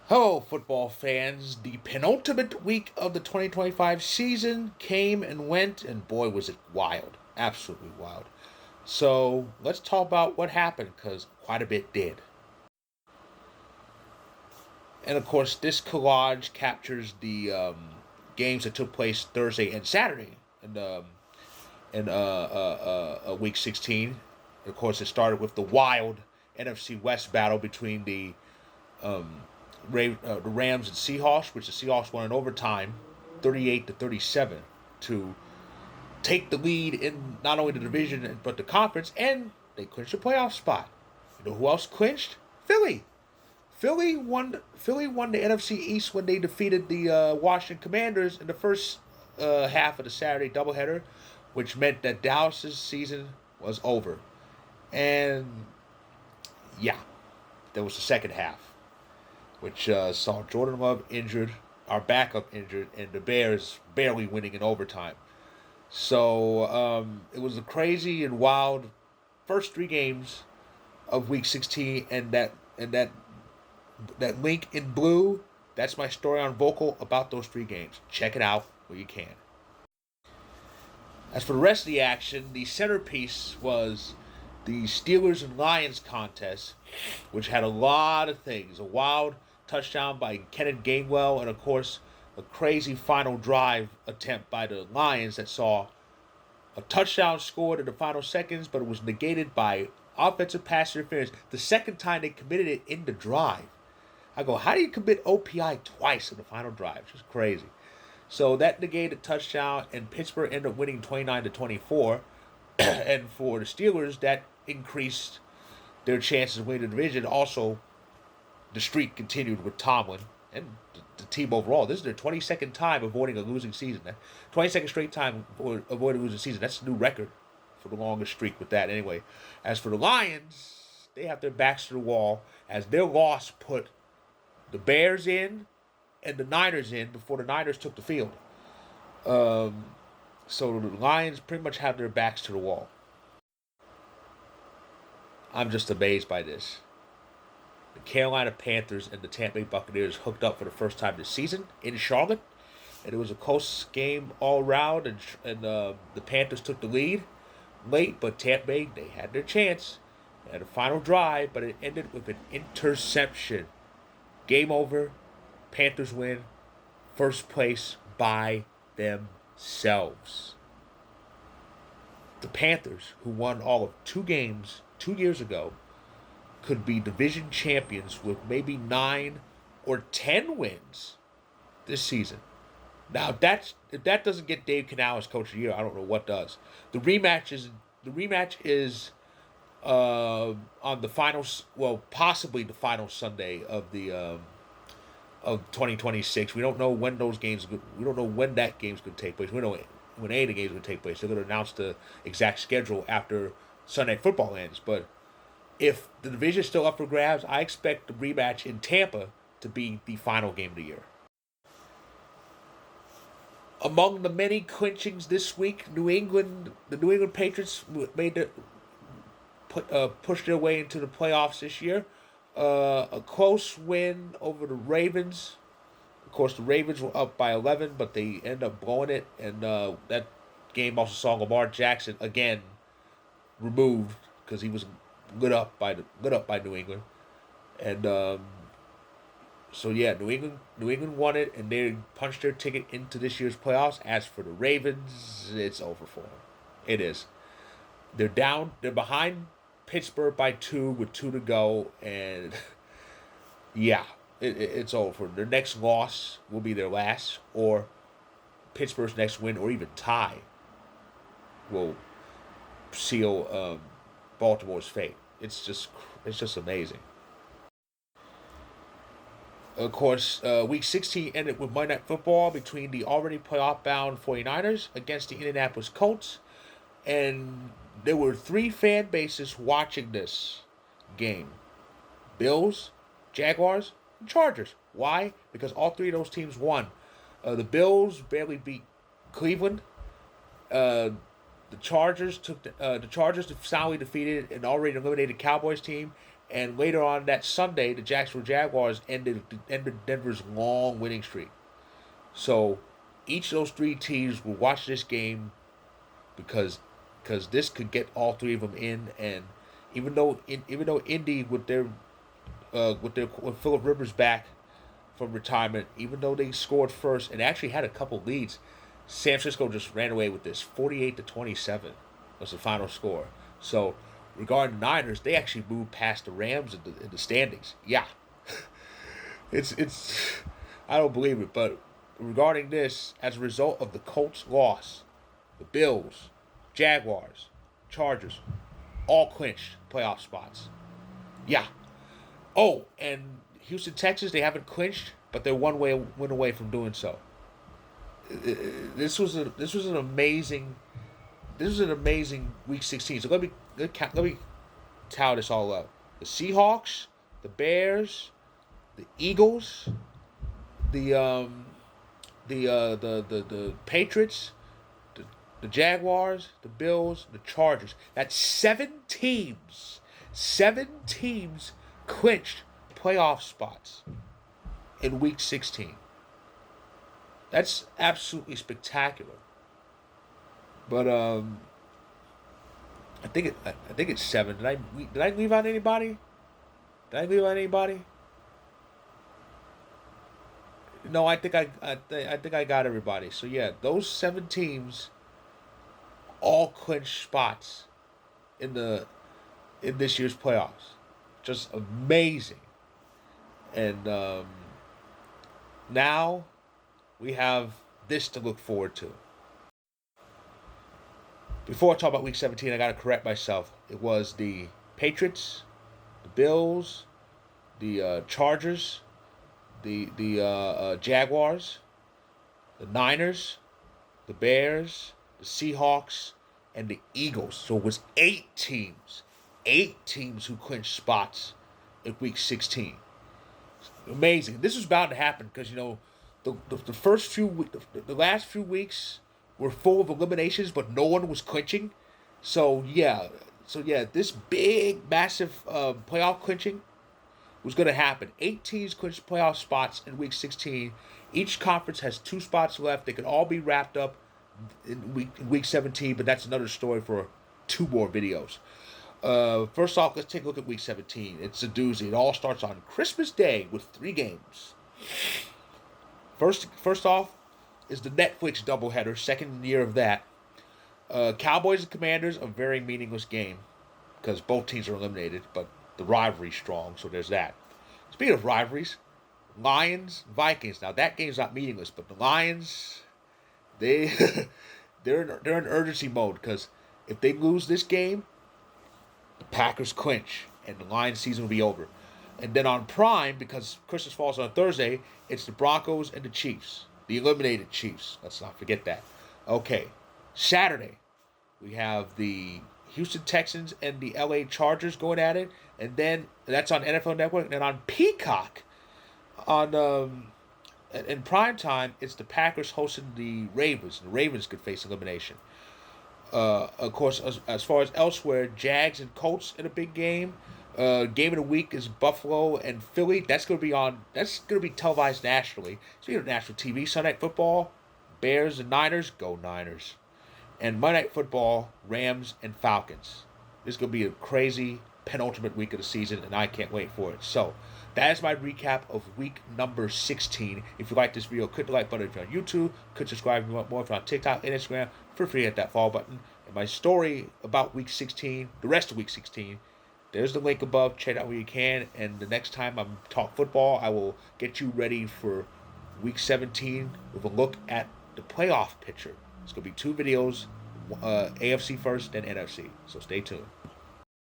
Hello, football fans. The penultimate week of the 2025 season came and went, and boy, was it wild. Absolutely wild. So, let's talk about what happened, because quite a bit did. And of course, this collage captures the games that took place Thursday and Saturday in week 16. Of course, it started with the wild NFC West battle between the Rams and Seahawks, which the Seahawks won in overtime, 38-37, to take the lead in not only the division but the conference, and they clinched a playoff spot. You know who else clinched? Philly. Philly won the NFC East when they defeated the Washington Commanders in the first half of the Saturday doubleheader, which meant that Dallas's season was over. And yeah, there was the second half, which saw Jordan Love injured, our backup injured, and the Bears barely winning in overtime. So it was a crazy and wild first three games of Week 16, and that link in blue. That's my story on Vocal about those three games. Check it out where you can. As for the rest of the action, the centerpiece was the Steelers and Lions contest, which had a lot of things. A wild touchdown by Kenneth Gainwell, and of course, a crazy final drive attempt by the Lions that saw a touchdown scored in the final seconds, but it was negated by offensive pass interference the second time they committed it in the drive. I go, how do you commit OPI twice in the final drive? It's just crazy. So that negated touchdown, and Pittsburgh ended up winning 29-24. And for the Steelers, that increased their chances of winning the division. Also, the streak continued with Tomlin and the team overall. This is their 22nd time avoiding a losing season. 22nd straight time avoiding a losing season. That's a new record for the longest streak with that. Anyway, as for the Lions, they have their backs to the wall as their loss put the Bears in and the Niners in before the Niners took the field. So the Lions pretty much have their backs to the wall. I'm just amazed by this. The Carolina Panthers and the Tampa Bay Buccaneers hooked up for the first time this season in Charlotte, and it was a close game all round. And the Panthers took the lead late, but Tampa Bay, they had their chance. They had a final drive, but it ended with an interception. Game over. Panthers win. First place by themselves. The Panthers, who won all of two games 2 years ago, could be division champions with maybe 9 or 10 wins this season. Now, if that doesn't get Dave Canales coach of the year, I don't know what does. The rematch is on the final, well, possibly the final Sunday of 2026. We don't know when those games. We don't know when that game's going to take place. We don't know when any of the games are going to take place. They're going to announce the exact schedule after Sunday football ends. But if the division is still up for grabs, I expect the rematch in Tampa to be the final game of the year. Among the many clinchings this week, the New England Patriots made the, pushed their way into the playoffs this year. A close win over the Ravens. Of course, the Ravens were up by 11, but they ended up blowing it, and that game also saw Lamar Jackson again removed because he was lit up by New England, and so yeah, New England won it, and they punched their ticket into this year's playoffs. As for the Ravens, it's over for them. It is. They're down. They're behind Pittsburgh by two with two to go, and yeah, it's over. Their next loss will be their last, or Pittsburgh's next win, or even tie, will seal Baltimore's fate. It's just amazing. Of course, Week 16 ended with Monday Night Football between the already playoff-bound 49ers against the Indianapolis Colts. And there were three fan bases watching this game: Bills, Jaguars, and Chargers. Why? Because all three of those teams won. The Bills barely beat Cleveland. Uh, the Chargers soundly defeated an already eliminated Cowboys team, And later on that Sunday, the Jacksonville Jaguars ended Denver's long winning streak. So each of those three teams will watch this game because this could get all three of them in. And even though Indy with Philip Rivers back from retirement, even though they scored first and actually had a couple leads, San Francisco just ran away with this. 48-27 was the final score. So regarding the Niners, they actually moved past the Rams in the standings. Yeah, it's I don't believe it, but regarding this, as a result of the Colts' loss, the Bills, Jaguars, Chargers, all clinched playoff spots. Yeah. Oh, and Houston, Texas, they haven't clinched, but they're one win away from doing so. This was an amazing week 16. So let me tally this all up. The Seahawks, the Bears, the Eagles, the Patriots, the Jaguars, the Bills, the Chargers. That's 7 teams. 7 teams clinched playoff spots in week 16. That's absolutely spectacular. But I think it's 7. Did I leave out anybody? Did I leave out anybody? No, I think I got everybody. So yeah, those 7 teams all clinched spots in this year's playoffs. Just amazing. And now we have this to look forward to. Before I talk about Week 17, I got to correct myself. It was the Patriots, the Bills, the Chargers, the Jaguars, the Niners, the Bears, the Seahawks, and the Eagles. So it was 8 teams. 8 teams who clinched spots in Week 16. Amazing. This was bound to happen because, the last few weeks were full of eliminations, but no one was clinching. So yeah, this big, massive playoff clinching was going to happen. 8 teams clinched playoff spots in Week 16. Each conference has 2 spots left. They can all be wrapped up in week 17, but that's another story for 2 more videos. First off, let's take a look at Week 17. It's a doozy. It all starts on Christmas Day with 3 games. First off is the Netflix doubleheader, second year of that. Cowboys and Commanders, a very meaningless game because both teams are eliminated, but the rivalry's strong, so there's that. Speaking of rivalries, Lions, Vikings. Now that game's not meaningless, but the Lions, they're in urgency mode because if they lose this game, the Packers clinch and the Lions season will be over. And then on Prime, because Christmas falls on a Thursday, it's the Broncos and the Chiefs, the eliminated Chiefs. Let's not forget that. Okay, Saturday we have the Houston Texans and the LA Chargers going at it, and then that's on NFL Network. And then on Peacock, in prime time, it's the Packers hosting the Ravens. The Ravens could face elimination. Of course, as far as elsewhere, Jags and Colts in a big game. Game of the week is Buffalo and Philly. That's going to be televised nationally. Speaking of national TV, Sunday Night Football, Bears and Niners, go Niners. And Monday Night Football, Rams and Falcons. This is going to be a crazy penultimate week of the season, and I can't wait for it. So, that is my recap of week number 16. If you like this video, click the like button if you're on YouTube. Click subscribe if you want more. If you're on TikTok and Instagram, feel free to hit that follow button. And my story about week 16, the rest of week 16, there's the link above. Check it out where you can. And the next time I'm talk football, I will get you ready for week 17 with a look at the playoff picture. It's going to be 2 videos, AFC first, then NFC. So stay tuned.